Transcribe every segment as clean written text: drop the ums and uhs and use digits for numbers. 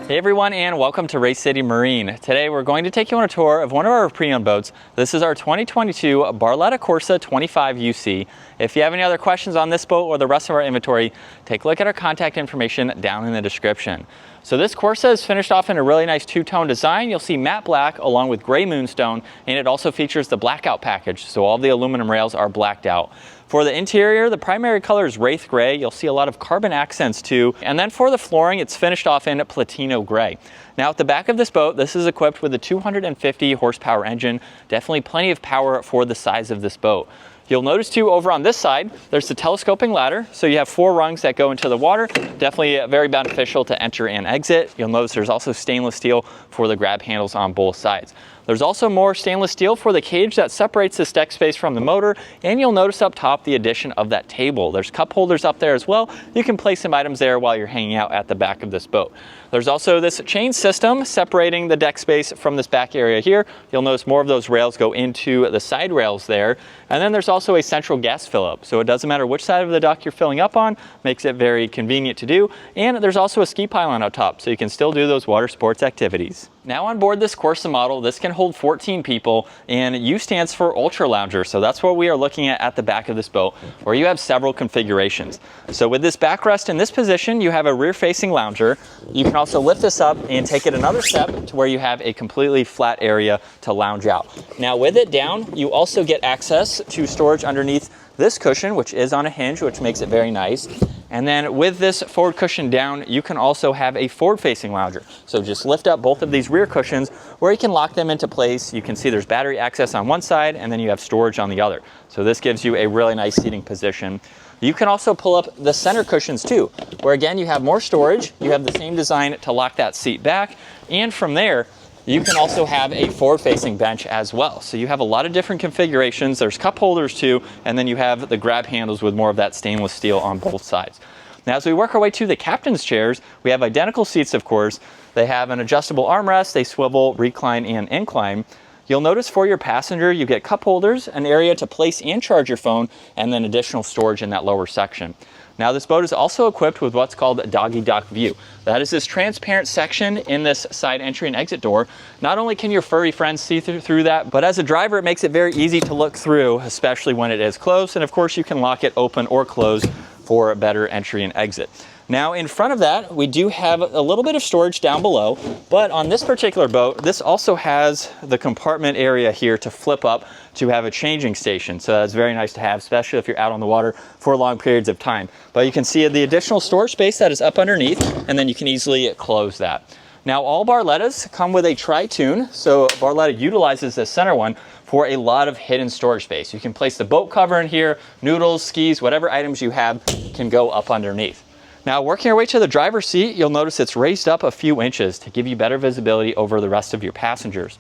Hey everyone, and welcome to Race City Marine. Today we're going to take you on a tour of one of our pre-owned boats. This is our 2022 Barletta Corsa 25UC. If you have any other questions on this boat or the rest of our inventory, take a look at our contact information down in the description. So this Corsa is finished off in a really nice two-tone design. You'll see matte black along with gray moonstone, and it also features the blackout package, so all the aluminum rails are blacked out. For the interior, the primary color is Wraith Gray. You'll see a lot of carbon accents too. And then for the flooring, it's finished off in Platino Gray. Now at the back of this boat, this is equipped with a 250 horsepower engine. Definitely plenty of power for the size of this boat. You'll notice too, over on this side, there's the telescoping ladder. So you have 4 rungs that go into the water. Definitely very beneficial to enter and exit. You'll notice there's also stainless steel for the grab handles on both sides. There's also more stainless steel for the cage that separates this deck space from the motor, and you'll notice up top the addition of that table. There's cup holders up there as well. You can place some items there while you're hanging out at the back of this boat. There's also this chain system separating the deck space from this back area here. You'll notice more of those rails go into the side rails there. And then there's also a central gas fill up. So it doesn't matter which side of the dock you're filling up on, makes it very convenient to do. And there's also a ski pylon up top, so you can still do those water sports activities. Now on board this Corsa model, this can hold 14 people, and U stands for Ultra Lounger. So that's what we are looking at the back of this boat, where you have several configurations. So with this backrest in this position, you have a rear-facing lounger. You can also lift this up and take it another step to where you have a completely flat area to lounge out. Now with it down, you also get access to storage underneath this cushion, which is on a hinge, which makes it very nice. And then with this forward cushion down, you can also have a forward-facing lounger. So just lift up both of these rear cushions where you can lock them into place. You can see there's battery access on one side, and then you have storage on the other. So this gives you a really nice seating position. You can also pull up the center cushions too, where again, you have more storage. You have the same design to lock that seat back. And from there, you can also have a forward-facing bench as well. So you have a lot of different configurations. There's cup holders too, and then you have the grab handles with more of that stainless steel on both sides. Now as we work our way to the captain's chairs, we have identical seats, of course. They have an adjustable armrest, they swivel, recline, and incline. You'll notice for your passenger, you get cup holders, an area to place and charge your phone, and then additional storage in that lower section. Now this boat is also equipped with what's called a doggy dock view. That is this transparent section in this side entry and exit door. Not only can your furry friends see through that, but as a driver it makes it very easy to look through, especially when it is closed. And of course you can lock it open or close for a better entry and exit. Now in front of that, we do have a little bit of storage down below, but on this particular boat, this also has the compartment area here to flip up to have a changing station. So that's very nice to have, especially if you're out on the water for long periods of time. But you can see the additional storage space that is up underneath, and then you can easily close that. Now all Barlettas come with a tri-tune, so Barletta utilizes this center one for a lot of hidden storage space. You can place the boat cover in here, noodles, skis, whatever items you have can go up underneath. Now working our way to the driver's seat, you'll notice it's raised up a few inches to give you better visibility over the rest of your passengers.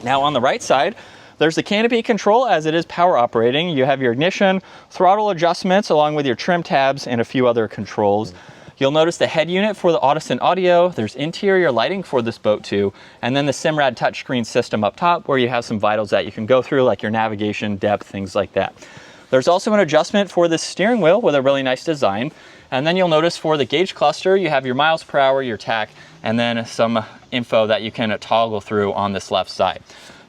Now on the right side, there's the canopy control as it is power operating. You have your ignition, throttle adjustments, along with your trim tabs and a few other controls. You'll notice the head unit for the Audison audio. There's interior lighting for this boat too. And then the Simrad touchscreen system up top where you have some vitals that you can go through, like your navigation, depth, things like that. There's also an adjustment for the steering wheel with a really nice design. And then you'll notice for the gauge cluster, you have your miles per hour, your tach, and then some info that you can toggle through on this left side.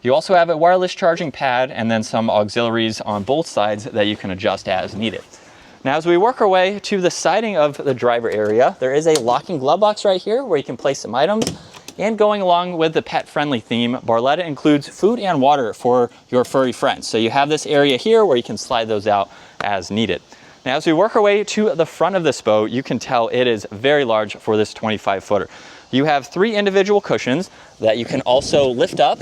You also have a wireless charging pad and then some auxiliaries on both sides that you can adjust as needed. Now as we work our way to the siding of the driver area, there is a locking glove box right here where you can place some items. And going along with the pet-friendly theme, Barletta includes food and water for your furry friends. So you have this area here where you can slide those out as needed. Now as we work our way to the front of this boat, you can tell it is very large for this 25-footer. You have 3 individual cushions that you can also lift up,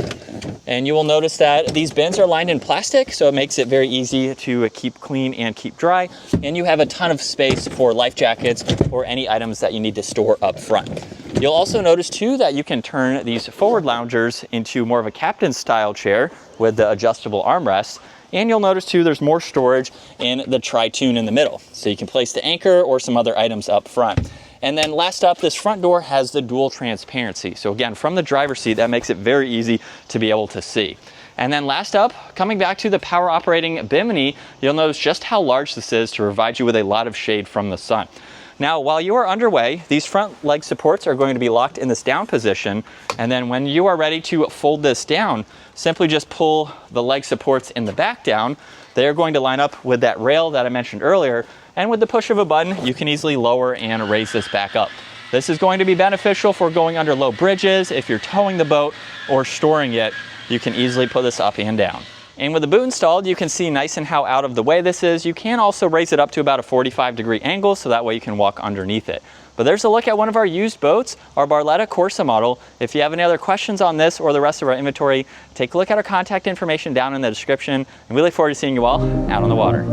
and you will notice that these bins are lined in plastic, so it makes it very easy to keep clean and keep dry. And you have a ton of space for life jackets or any items that you need to store up front. You'll also notice too that you can turn these forward loungers into more of a captain style chair with the adjustable armrests. And you'll notice too there's more storage in the tri-tune in the middle. So you can place the anchor or some other items up front. And then last up, this front door has the dual transparency. So again, from the driver's seat, that makes it very easy to be able to see. And then last up, coming back to the power operating bimini, you'll notice just how large this is to provide you with a lot of shade from the sun. Now, while you are underway, these front leg supports are going to be locked in this down position, and then when you are ready to fold this down, simply just pull the leg supports in the back down. They are going to line up with that rail that I mentioned earlier, and with the push of a button, you can easily lower and raise this back up. This is going to be beneficial for going under low bridges. If you're towing the boat or storing it, you can easily put this up and down. And with the boot installed, you can see nice and how out of the way this is. You can also raise it up to about a 45-degree angle, so that way you can walk underneath it. But there's a look at one of our used boats, our Barletta Corsa model. If you have any other questions on this or the rest of our inventory, take a look at our contact information down in the description, and we look forward to seeing you all out on the water.